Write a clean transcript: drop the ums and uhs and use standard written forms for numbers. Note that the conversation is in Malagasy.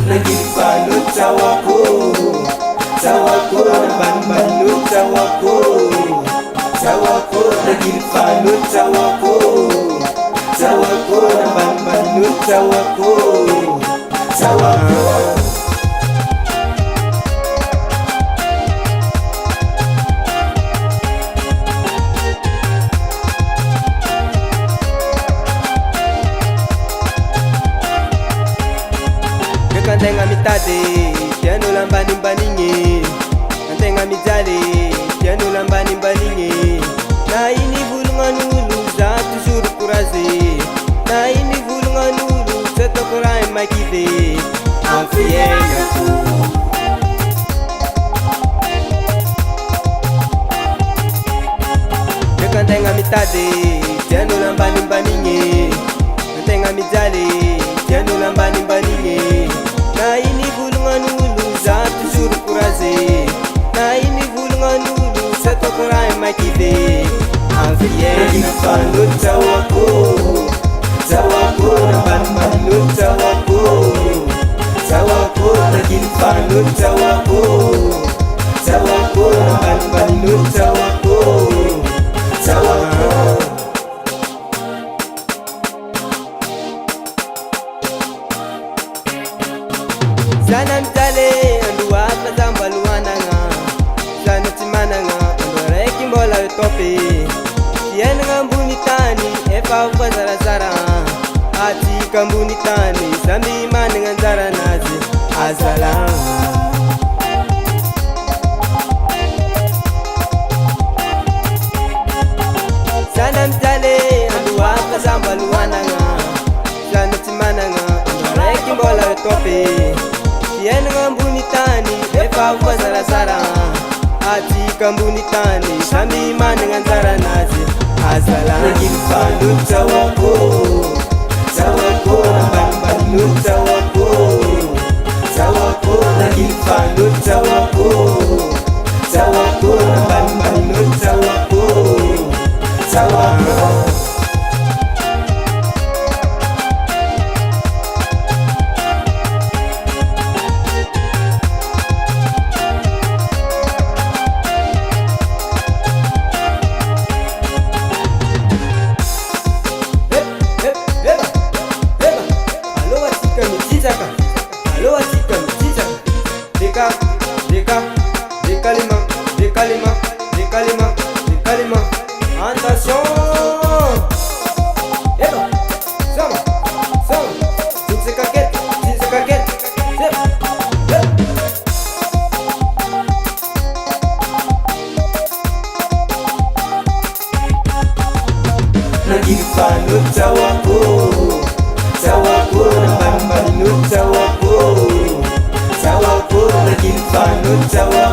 Naging balot tawako, tawako naban-balot tawako, tawako naging balot tawako, tawako naban-balot tawako, tawako. Kantenga mitade, tiano lambani-baningi. Kantenga mijale, tiano lambani-baningi. Na ini bulungan ulu, zatu suruh kuraze. Na ini bulungan ulu, seto kurai makide. Amfienga ku. Kantenga mitade, tiano lambani-baningi. Kantenga mijale, tiano lambani-baningi. Na ini bulungan ulu, zatu suruh kuraze. Na ini bulungan ulu, seto kurai makide. Naging balot tawako, tawako naban-balot tawako, tawako naging balot tawako, tawako naban-balot tawako, tawako. Sana mtale anduwa kazambaluana nga, sana timana nga andore kimbola utope. Yen nga mbunitani efa ufa zara ati kambunitani sambi mani nga zara nazi azala. Sana mtale anduwa kazambaluana nga, sana timana nga andore kimbola utope. Yen nga mbunitani efa ufa zara ati kambunitani sambi mani nga zara nazi azala. Naging balot tawako, tawako naban-balot tawako, tawako naging balot tawako, tawako naban-balot tawako, tawako. Décalima, attention. Eba, sama, jinse kaget, Naging balot tawako, tawako naban-balot tawako, tawako naging balot tawako.